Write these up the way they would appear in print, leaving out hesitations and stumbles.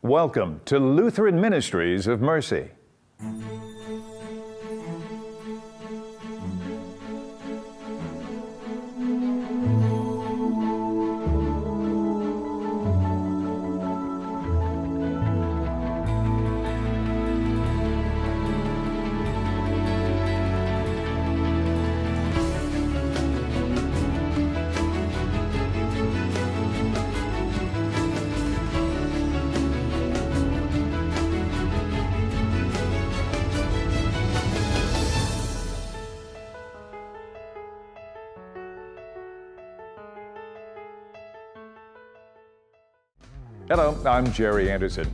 Welcome to Lutheran Ministries of Mercy. Hello, I'm Jerry Anderson.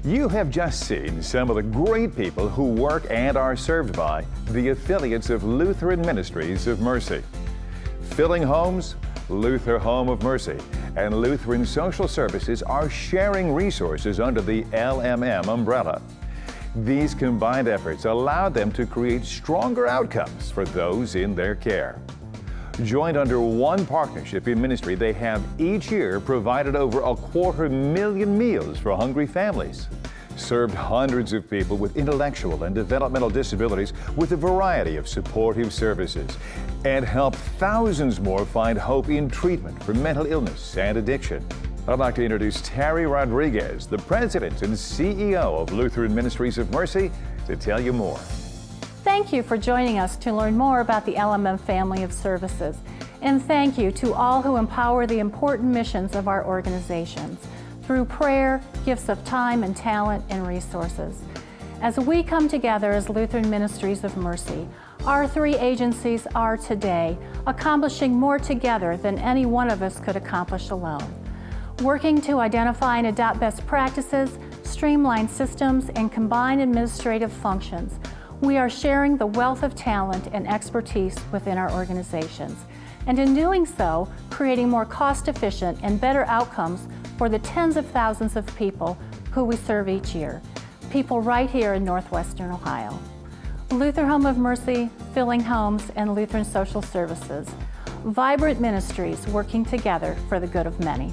You have just seen some of the great people who work and are served by the affiliates of Lutheran Ministries of Mercy. Filling Homes, Luther Home of Mercy, and Lutheran Social Services are sharing resources under the LMM umbrella. These combined efforts allowed them to create stronger outcomes for those in their care. Joined under one partnership in ministry, they have each year provided over 250,000 meals for hungry families, served hundreds of people with intellectual and developmental disabilities with a variety of supportive services, and helped thousands more find hope in treatment for mental illness and addiction. I'd like to introduce Terry Rodriguez, the President and CEO of Lutheran Ministries of Mercy, to tell you more. Thank you for joining us to learn more about the LMM family of services. And thank you to all who empower the important missions of our organizations through prayer, gifts of time and talent, and resources. As we come together as Lutheran Ministries of Mercy, our three agencies are today accomplishing more together than any one of us could accomplish alone. Working to identify and adopt best practices, streamline systems, and combine administrative functions, we are sharing the wealth of talent and expertise within our organizations, and in doing so, creating more cost-efficient and better outcomes for the tens of thousands of people who we serve each year, people right here in Northwestern Ohio. Luther Home of Mercy, Filling Homes, and Lutheran Social Services, vibrant ministries working together for the good of many.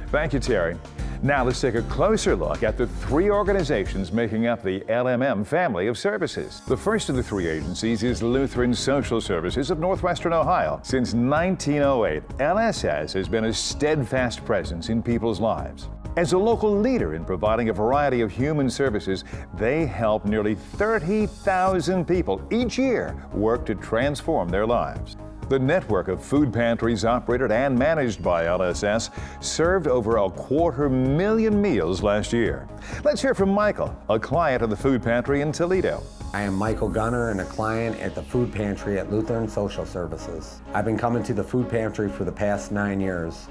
Thank you, Terry. Now let's take a closer look at the three organizations making up the LMM family of services. The first of the three agencies is Lutheran Social Services of Northwestern Ohio. Since 1908, LSS has been a steadfast presence in people's lives. As a local leader in providing a variety of human services, they help nearly 30,000 people each year work to transform their lives. The network of food pantries operated and managed by LSS served over 250,000 meals last year. Let's hear from Michael, a client of the food pantry in Toledo. I am Michael Gunner and a client at the food pantry at Lutheran Social Services. I've been coming to the food pantry for the past 9 years.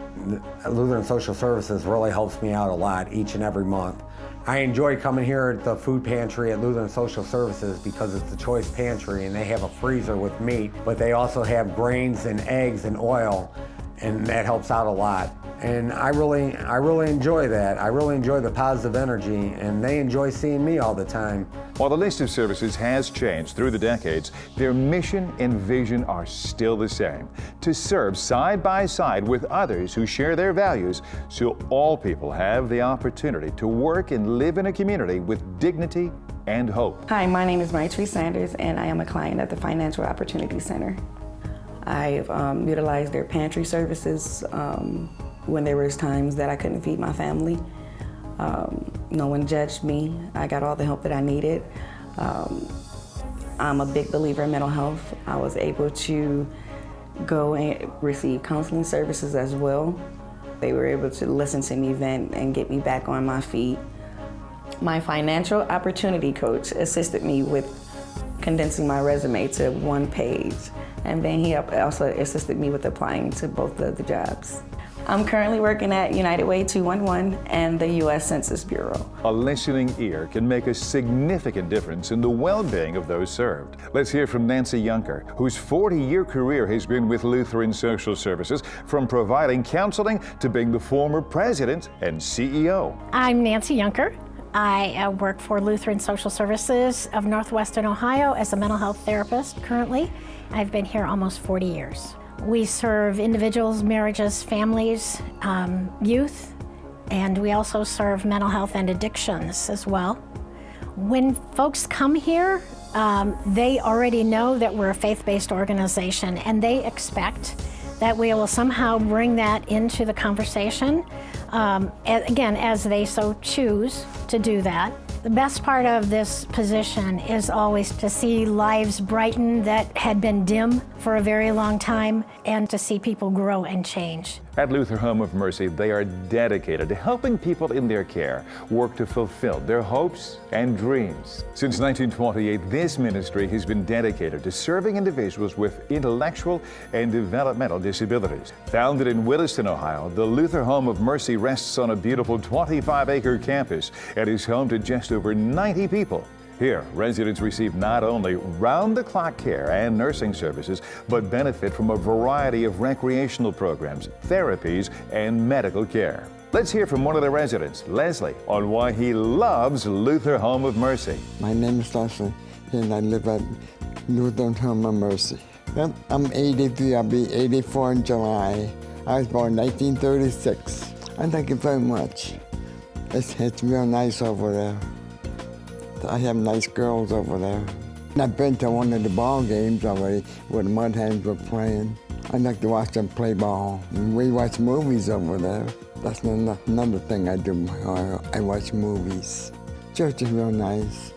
Lutheran Social Services really helps me out a lot each and every month. I enjoy coming here at the food pantry at Lutheran Social Services because it's a choice pantry and they have a freezer with meat, but they also have grains and eggs and oil, and that helps out a lot. And I really enjoy that. I really enjoy the positive energy, and they enjoy seeing me all the time. While the list of services has changed through the decades, their mission and vision are still the same: to serve side by side with others who share their values so all people have the opportunity to work and live in a community with dignity and hope. Hi, my name is Marie Sanders, and I am a client at the Financial Opportunity Center. I've utilized their pantry services when there was times that I couldn't feed my family. No one judged me. I got all the help that I needed. I'm a big believer in mental health. I was able to go and receive counseling services as well. They were able to listen to me vent and get me back on my feet. My financial opportunity coach assisted me with condensing my resume to one page, and then he also assisted me with applying to both of the jobs. I'm currently working at United Way 211 and the U.S. Census Bureau. A listening ear can make a significant difference in the well-being of those served. Let's hear from Nancy Junker, whose 40-year career has been with Lutheran Social Services, from providing counseling to being the former president and CEO. I'm Nancy Junker. I work for Lutheran Social Services of Northwestern Ohio as a mental health therapist currently. I've been here almost 40 years. We serve individuals, marriages, families, youth, and we also serve mental health and addictions as well. When folks come here, they already know that we're a faith-based organization, and they expect that we will somehow bring that into the conversation, again, as they so choose to do that. The best part of this position is always to see lives brighten that had been dim for a very long time, and to see people grow and change. At Lutheran Home of Mercy, they are dedicated to helping people in their care work to fulfill their hopes and dreams. Since 1928, this ministry has been dedicated to serving individuals with intellectual and developmental disabilities. Founded in Williston, Ohio, the Lutheran Home of Mercy rests on a beautiful 25-acre campus and is home to just over 90 people. Here, residents receive not only round-the-clock care and nursing services, but benefit from a variety of recreational programs, therapies, and medical care. Let's hear from one of the residents, Leslie, on why he loves Lutheran Home of Mercy. My name is Leslie, and I live at Lutheran Home of Mercy. I'm 83, I'll be 84 in July. I was born in 1936. I thank you very much. It's real nice over there. I have nice girls over there. I've been to one of the ball games already where the Mud Hens were playing. I like to watch them play ball. And we watch movies over there. That's another thing I do. I watch movies. Church is real nice.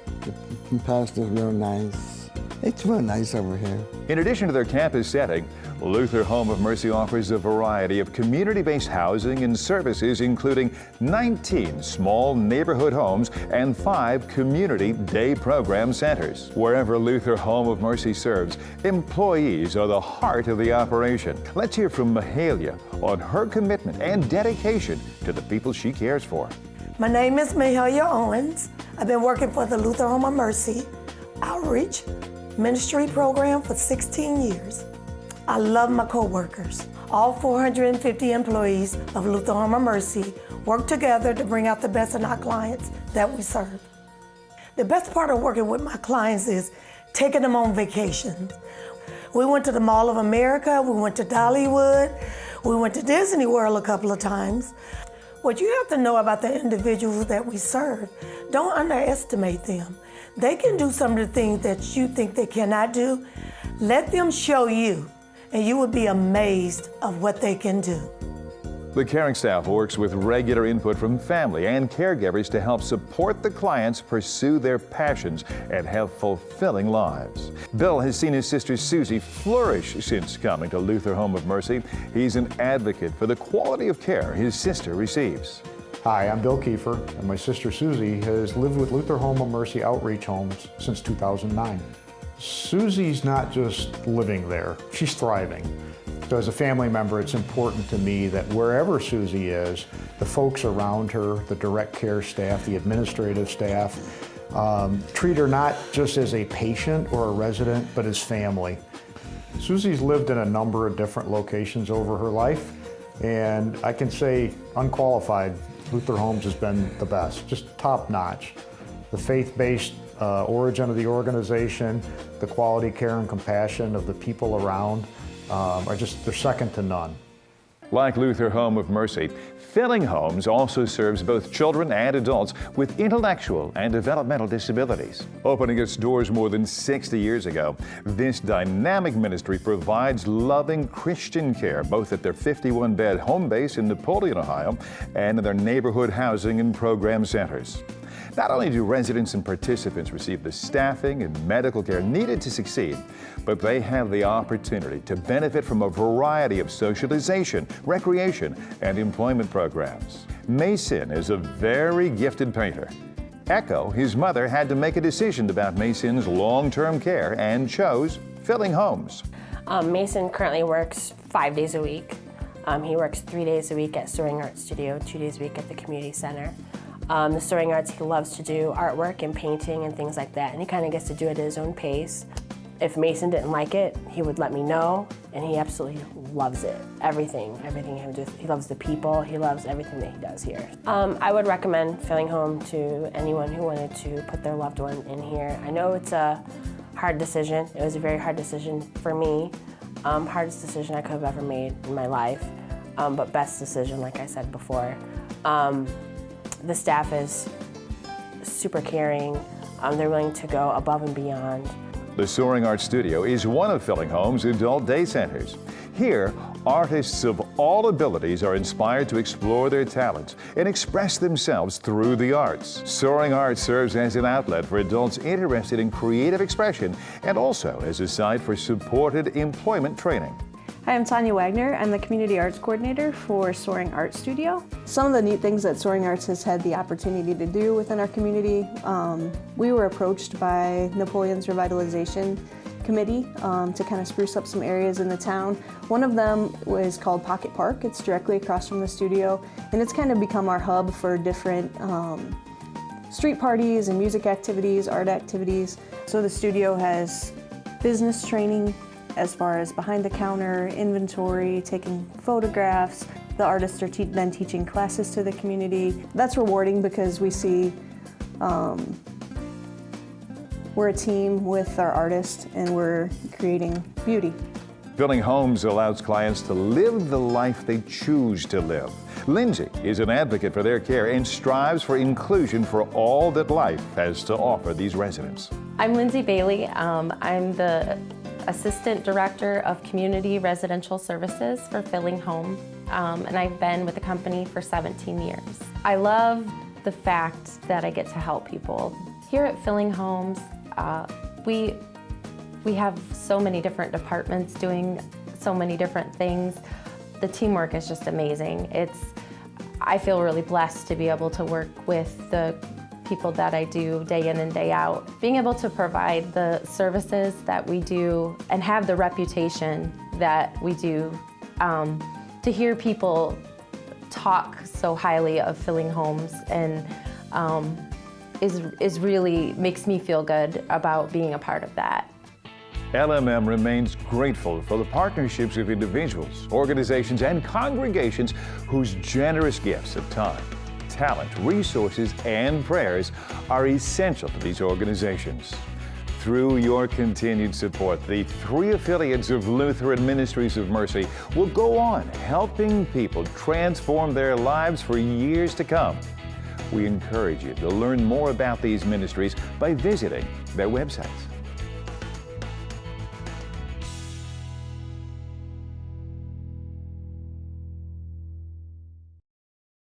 The pastor's real nice. It's real nice over here. In addition to their campus setting, Lutheran Home of Mercy offers a variety of community-based housing and services, including 19 small neighborhood homes and 5 community day program centers. Wherever Lutheran Home of Mercy serves, employees are the heart of the operation. Let's hear from Mahalia on her commitment and dedication to the people she cares for. My name is Mahalia Owens. I've been working for the Lutheran Home of Mercy Outreach Ministry Program for 16 years. I love my co-workers. All 450 employees of Lutheran Home of Mercy work together to bring out the best in our clients that we serve. The best part of working with my clients is taking them on vacations. We went to the Mall of America, we went to Dollywood, we went to Disney World a couple of times. What you have to know about the individuals that we serve, don't underestimate them. They can do some of the things that you think they cannot do. Let them show you, and you would be amazed of what they can do. The caring staff works with regular input from family and caregivers to help support the clients pursue their passions and have fulfilling lives. Bill has seen his sister Susie flourish since coming to Lutheran Home of Mercy. He's an advocate for the quality of care his sister receives. Hi, I'm Bill Kiefer, and my sister Susie has lived with Lutheran Home of Mercy Outreach Homes since 2009. Susie's not just living there, she's thriving. So as a family member, it's important to me that wherever Susie is, the folks around her, the direct care staff, the administrative staff, treat her not just as a patient or a resident, but as family. Susie's lived in a number of different locations over her life, and I can say, unqualified, Lutheran Homes has been the best, just top notch. The faith-based origin of the organization, the quality care and compassion of the people around, they're second to none. Like Lutheran Home of Mercy, Filling Homes also serves both children and adults with intellectual and developmental disabilities. Opening its doors more than 60 years ago, this dynamic ministry provides loving Christian care both at their 51-bed home base in Napoleon, Ohio, and in their neighborhood housing and program centers. Not only do residents and participants receive the staffing and medical care needed to succeed, but they have the opportunity to benefit from a variety of socialization, recreation, and employment programs. Mason is a very gifted painter. Echo, his mother, had to make a decision about Mason's long-term care and chose Filling Homes. Mason currently works 5 days a week. He works 3 days a week at Soaring Art Studio, 2 days a week at the community center. The Soaring Arts, he loves to do artwork and painting and things like that, and he kind of gets to do it at his own pace. If Mason didn't like it, he would let me know, and he absolutely loves it. Everything he loves the people, he loves everything that he does here. I would recommend Filling Home to anyone who wanted to put their loved one in here. I know it's a hard decision. It was a very hard decision for me. Hardest decision I could have ever made in my life, but best decision, like I said before. The staff is super caring. They're willing to go above and beyond. The Soaring Arts Studio is one of Filling Home's adult day centers. Here, artists of all abilities are inspired to explore their talents and express themselves through the arts. Soaring Arts serves as an outlet for adults interested in creative expression and also as a site for supported employment training. Hi, I'm Tanya Wagner. I'm the Community Arts Coordinator for Soaring Arts Studio. Some of the neat things that Soaring Arts has had the opportunity to do within our community, we were approached by Napoleon's Revitalization Committee to kind of spruce up some areas in the town. One of them was called Pocket Park. It's directly across from the studio, and it's kind of become our hub for different street parties and music activities, art activities. So the studio has business training, as far as behind the counter, inventory, taking photographs. The artists are then teaching classes to the community. That's rewarding because we see we're a team with our artists and we're creating beauty. Filling Homes allows clients to live the life they choose to live. Lindsay is an advocate for their care and strives for inclusion for all that life has to offer these residents. I'm Lindsay Bailey. I'm the Assistant Director of Community Residential Services for Filling Home, and I've been with the company for 17 years. I love the fact that I get to help people. Here at Filling Homes, we have so many different departments doing so many different things. The teamwork is just amazing. I feel really blessed to be able to work with the people that I do day in and day out. Being able to provide the services that we do and have the reputation that we do, to hear people talk so highly of Filling Homes and is really makes me feel good about being a part of that. LMM remains grateful for the partnerships of individuals, organizations, and congregations whose generous gifts of time, talent, resources, and prayers are essential to these organizations. Through your continued support, the 3 affiliates of Lutheran Ministries of Mercy will go on helping people transform their lives for years to come. We encourage you to learn more about these ministries by visiting their websites.